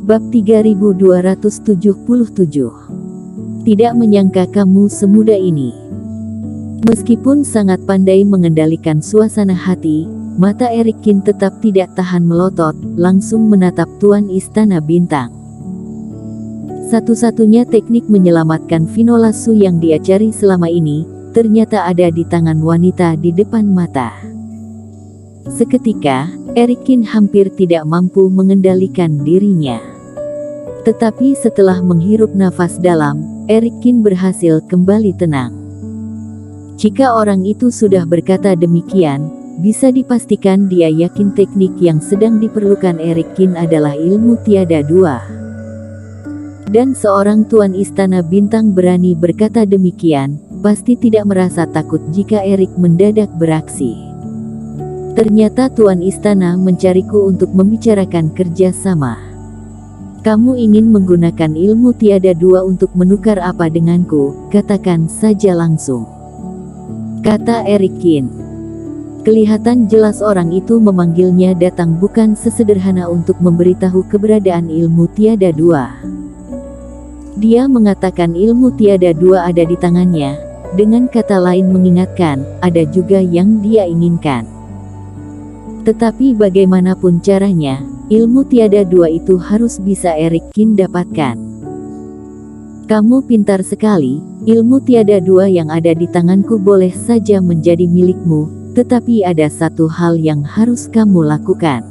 Bab 3277. Tidak menyangka kamu semudah ini. Meskipun sangat pandai mengendalikan suasana hati, mata Erikin tetap tidak tahan melotot, langsung menatap Tuan Istana Bintang. Satu-satunya teknik menyelamatkan Finola Su yang dia cari selama ini, ternyata ada di tangan wanita di depan mata. Seketika, Erikin hampir tidak mampu mengendalikan dirinya. Tetapi setelah menghirup nafas dalam, Erikin berhasil kembali tenang. Jika orang itu sudah berkata demikian, bisa dipastikan dia yakin teknik yang sedang diperlukan Erikin adalah ilmu tiada dua. Dan seorang Tuan Istana Bintang berani berkata demikian, pasti tidak merasa takut jika Erik mendadak beraksi. Ternyata Tuan Istana mencariku untuk membicarakan kerjasama. Kamu ingin menggunakan ilmu tiada dua untuk menukar apa denganku, katakan saja langsung, kata Erikin. Kelihatan jelas orang itu memanggilnya datang bukan sesederhana untuk memberitahu keberadaan ilmu tiada dua. Dia mengatakan ilmu tiada dua ada di tangannya, dengan kata lain mengingatkan, ada juga yang dia inginkan. Tetapi bagaimanapun caranya, ilmu tiada dua itu harus bisa Erikin dapatkan. Kamu pintar sekali, ilmu tiada dua yang ada di tanganku boleh saja menjadi milikmu, tetapi ada satu hal yang harus kamu lakukan,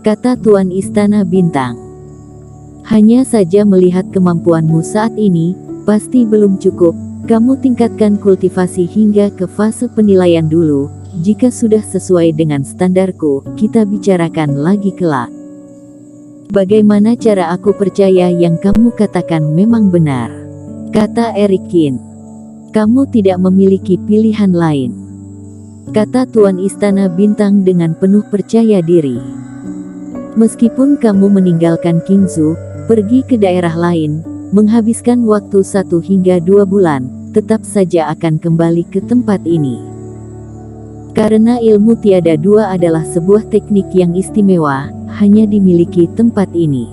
kata Tuan Istana Bintang. Hanya saja melihat kemampuanmu saat ini, pasti belum cukup, kamu tingkatkan kultivasi hingga ke fase penilaian dulu. Jika sudah sesuai dengan standarku, kita bicarakan lagi kelak. Bagaimana cara aku percaya yang kamu katakan memang benar, kata Erikin. Kamu tidak memiliki pilihan lain, kata Tuan Istana Bintang dengan penuh percaya diri. Meskipun kamu meninggalkan Qingzhou, pergi ke daerah lain, menghabiskan waktu 1 hingga 2 bulan, tetap saja akan kembali ke tempat ini. Karena ilmu tiada dua adalah sebuah teknik yang istimewa, hanya dimiliki tempat ini.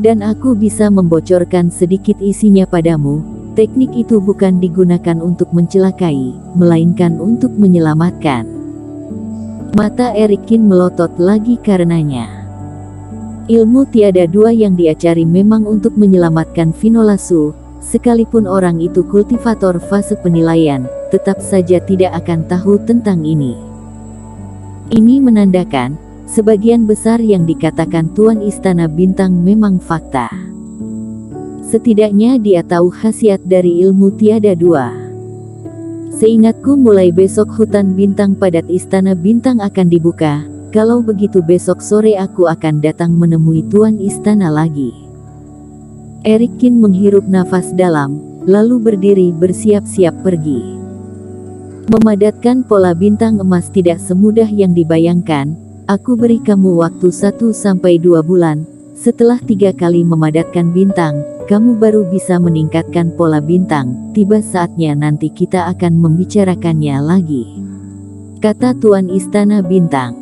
Dan aku bisa membocorkan sedikit isinya padamu, teknik itu bukan digunakan untuk mencelakai, melainkan untuk menyelamatkan. Mata Erikin melotot lagi karenanya. Ilmu tiada dua yang dia cari memang untuk menyelamatkan Finola Su, sekalipun orang itu kultivator fase penilaian, tetap saja tidak akan tahu tentang ini. Ini menandakan, sebagian besar yang dikatakan Tuan Istana Bintang memang fakta. Setidaknya dia tahu khasiat dari ilmu tiada dua. Seingatku mulai besok hutan bintang padat Istana Bintang akan dibuka, kalau begitu besok sore aku akan datang menemui Tuan Istana lagi. Erikin menghirup nafas dalam, lalu berdiri bersiap-siap pergi. Memadatkan pola bintang emas tidak semudah yang dibayangkan. Aku beri kamu waktu 1 sampai 2 bulan. Setelah 3 kali memadatkan bintang, kamu baru bisa meningkatkan pola bintang. Tiba saatnya nanti kita akan membicarakannya lagi, kata Tuan Istana Bintang.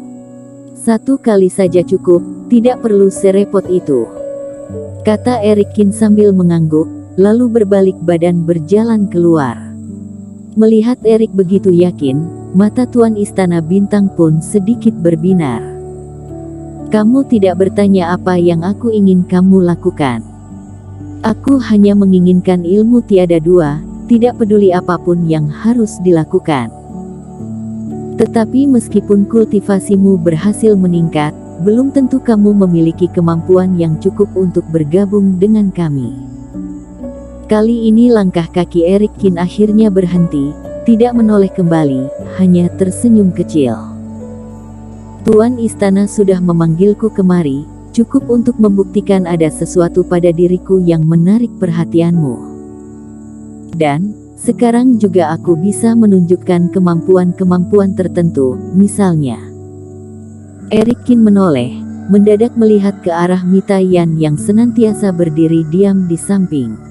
1 kali saja cukup, tidak perlu serepot itu, kata Erikin sambil mengangguk, lalu berbalik badan berjalan keluar. Melihat Erik begitu yakin, mata Tuan Istana Bintang pun sedikit berbinar. Kamu tidak bertanya apa yang aku ingin kamu lakukan. Aku hanya menginginkan ilmu tiada dua, tidak peduli apapun yang harus dilakukan. Tetapi meskipun kultivasimu berhasil meningkat, belum tentu kamu memiliki kemampuan yang cukup untuk bergabung dengan kami. Kali ini langkah kaki Erikin akhirnya berhenti, tidak menoleh kembali, hanya tersenyum kecil. Tuan Istana sudah memanggilku kemari, cukup untuk membuktikan ada sesuatu pada diriku yang menarik perhatianmu. Dan, sekarang juga aku bisa menunjukkan kemampuan-kemampuan tertentu, misalnya. Erikin menoleh, mendadak melihat ke arah Mita Yan yang senantiasa berdiri diam di samping.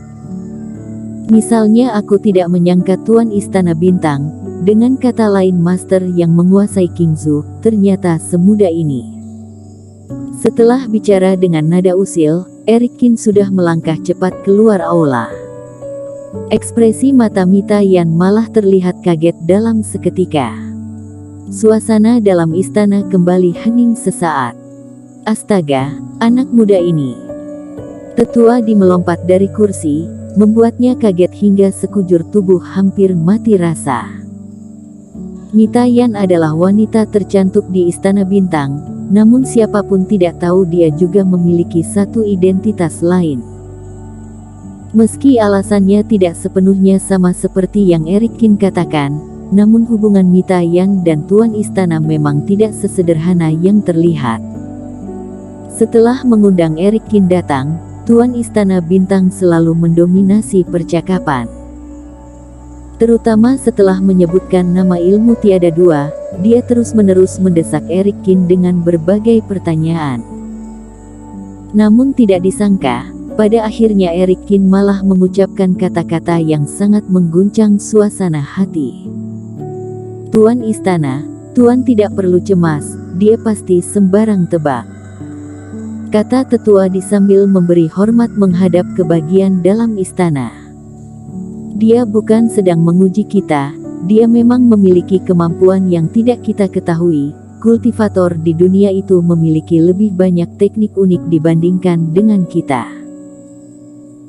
Misalnya aku tidak menyangka Tuan Istana Bintang, dengan kata lain master yang menguasai Qingzhou, ternyata semudah ini. Setelah bicara dengan nada usil, Erik Kin sudah melangkah cepat keluar aula. Ekspresi mata Mita Yan malah terlihat kaget dalam seketika. Suasana dalam istana kembali hening sesaat. Astaga, anak muda ini. Tetua Di melompat dari kursi, membuatnya kaget hingga sekujur tubuh hampir mati rasa. Mita Yan adalah wanita tercantik di Istana Bintang, namun siapapun tidak tahu dia juga memiliki satu identitas lain. Meski alasannya tidak sepenuhnya sama seperti yang Erik Kin katakan, namun hubungan Mita Yan dan Tuan Istana memang tidak sesederhana yang terlihat. Setelah mengundang Erik Kin datang, Tuan Istana Bintang selalu mendominasi percakapan. Terutama setelah menyebutkan nama ilmu tiada dua, dia terus-menerus mendesak Erik Kin dengan berbagai pertanyaan. Namun tidak disangka, pada akhirnya Erik Kin malah mengucapkan kata-kata yang sangat mengguncang suasana hati. Tuan Istana, Tuan tidak perlu cemas, dia pasti sembarang tebak. Kata tetua Di sambil memberi hormat menghadap ke bagian dalam istana. Dia bukan sedang menguji kita, dia memang memiliki kemampuan yang tidak kita ketahui. Kultivator di dunia itu memiliki lebih banyak teknik unik dibandingkan dengan kita.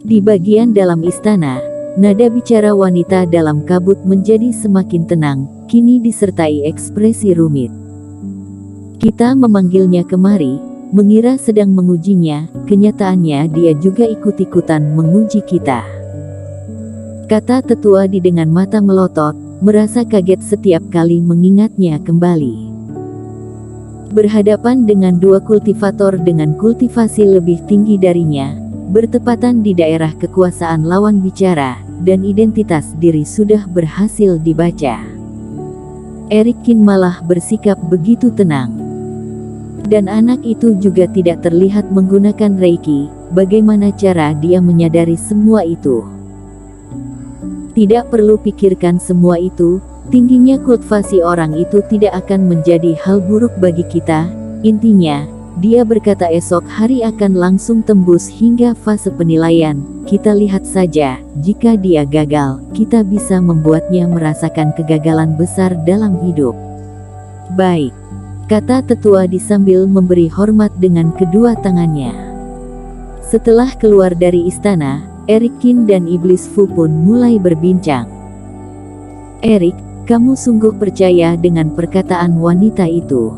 Di bagian dalam istana, nada bicara wanita dalam kabut menjadi semakin tenang, kini disertai ekspresi rumit. Kita memanggilnya kemari, mengira sedang mengujinya, kenyataannya dia juga ikut-ikutan menguji kita. Kata tetua Di dengan mata melotot, merasa kaget setiap kali mengingatnya kembali. Berhadapan dengan dua kultivator dengan kultivasi lebih tinggi darinya, bertepatan di daerah kekuasaan lawan bicara, dan identitas diri sudah berhasil dibaca. Erik Kin malah bersikap begitu tenang. Dan anak itu juga tidak terlihat menggunakan Reiki. Bagaimana cara dia menyadari semua itu? Tidak perlu pikirkan semua itu, tingginya kultivasi orang itu tidak akan menjadi hal buruk bagi kita. Intinya, dia berkata esok hari akan langsung tembus hingga fase penilaian. Kita lihat saja, jika dia gagal, kita bisa membuatnya merasakan kegagalan besar dalam hidup. Baik. Kata tetua Di sambil memberi hormat dengan kedua tangannya. Setelah keluar dari istana, Erik Kin dan Iblis Fu pun mulai berbincang. Erik, kamu sungguh percaya dengan perkataan wanita itu?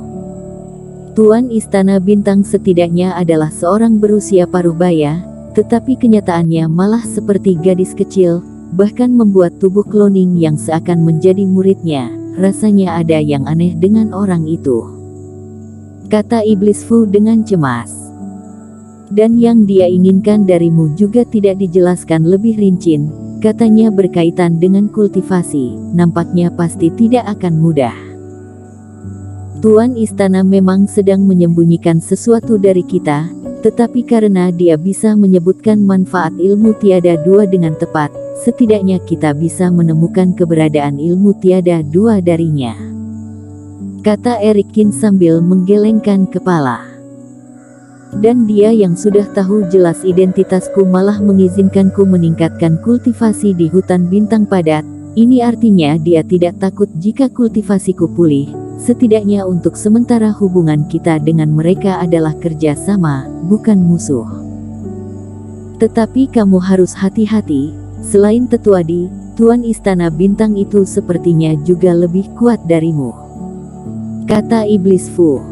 Tuan Istana Bintang setidaknya adalah seorang berusia parubaya, tetapi kenyataannya malah seperti gadis kecil, bahkan membuat tubuh cloning yang seakan menjadi muridnya. Rasanya ada yang aneh dengan orang itu. Kata Iblis Fu dengan cemas. Dan yang dia inginkan darimu juga tidak dijelaskan lebih rinci, katanya berkaitan dengan kultivasi, nampaknya pasti tidak akan mudah. Tuan Istana memang sedang menyembunyikan sesuatu dari kita, tetapi karena dia bisa menyebutkan manfaat ilmu tiada dua dengan tepat, setidaknya kita bisa menemukan keberadaan ilmu tiada dua darinya. Kata Erik Kin sambil menggelengkan kepala. Dan dia yang sudah tahu jelas identitasku malah mengizinkanku meningkatkan kultivasi di hutan bintang padat. Ini artinya dia tidak takut jika kultivasiku pulih. Setidaknya untuk sementara hubungan kita dengan mereka adalah kerjasama, bukan musuh. Tetapi kamu harus hati-hati, selain tetua Di, Tuan Istana Bintang itu sepertinya juga lebih kuat darimu. Kata Iblis Fu.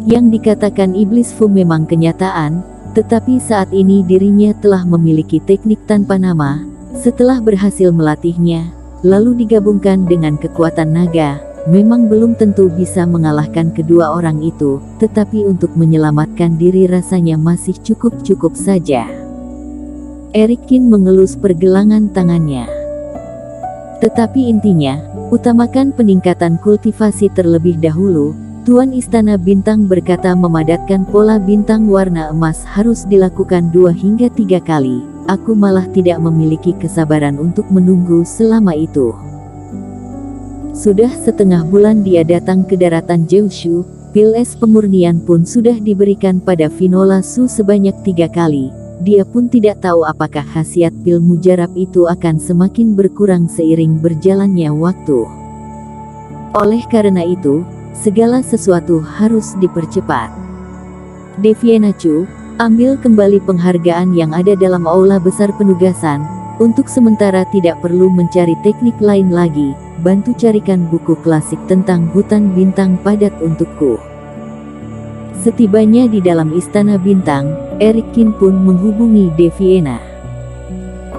Yang dikatakan Iblis Fu memang kenyataan, tetapi saat ini dirinya telah memiliki teknik tanpa nama, setelah berhasil melatihnya, lalu digabungkan dengan kekuatan naga, memang belum tentu bisa mengalahkan kedua orang itu, tetapi untuk menyelamatkan diri rasanya masih cukup-cukup saja. Erik Kin mengelus pergelangan tangannya. Tetapi intinya, utamakan peningkatan kultivasi terlebih dahulu. Tuan Istana Bintang berkata memadatkan pola bintang warna emas harus dilakukan 2 hingga 3 kali. Aku malah tidak memiliki kesabaran untuk menunggu selama itu. Sudah setengah bulan dia datang ke daratan Jeushu, Pil es pemurnian pun sudah diberikan pada Vinola Su sebanyak 3 kali. Dia pun tidak tahu apakah khasiat pil mujarab itu akan semakin berkurang seiring berjalannya waktu. Oleh karena itu, segala sesuatu harus dipercepat. Deviena Chu, ambil kembali penghargaan yang ada dalam aula besar penugasan. Untuk sementara tidak perlu mencari teknik lain lagi. Bantu carikan buku klasik tentang hutan bintang padat untukku. Setibanya di dalam istana bintang, Eric Kin pun menghubungi Deviena.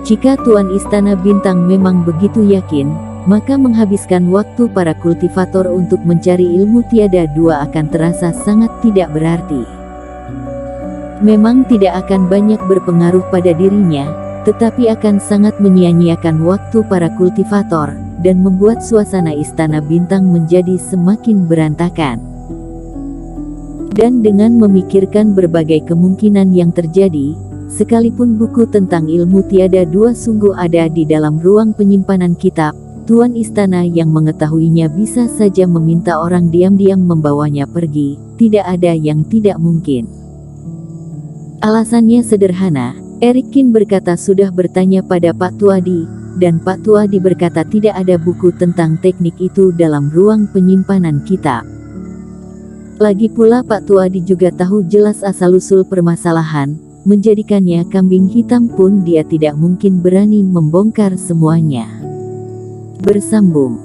Jika Tuan Istana Bintang memang begitu yakin, maka menghabiskan waktu para kultivator untuk mencari ilmu tiada dua akan terasa sangat tidak berarti. Memang tidak akan banyak berpengaruh pada dirinya, tetapi akan sangat menyia-nyiakan waktu para kultivator, dan membuat suasana Istana Bintang menjadi semakin berantakan. Dan dengan memikirkan berbagai kemungkinan yang terjadi, sekalipun buku tentang ilmu tiada dua sungguh ada di dalam ruang penyimpanan kitab, Tuan Istana yang mengetahuinya bisa saja meminta orang diam-diam membawanya pergi. Tidak ada yang tidak mungkin. Alasannya sederhana. Eric Kin berkata sudah bertanya pada Pak Tuadi, dan Pak Tuadi berkata tidak ada buku tentang teknik itu dalam ruang penyimpanan kitab. Lagi pula Pak Tuadi juga tahu jelas asal-usul permasalahan, menjadikannya kambing hitam pun dia tidak mungkin berani membongkar semuanya. Bersambung.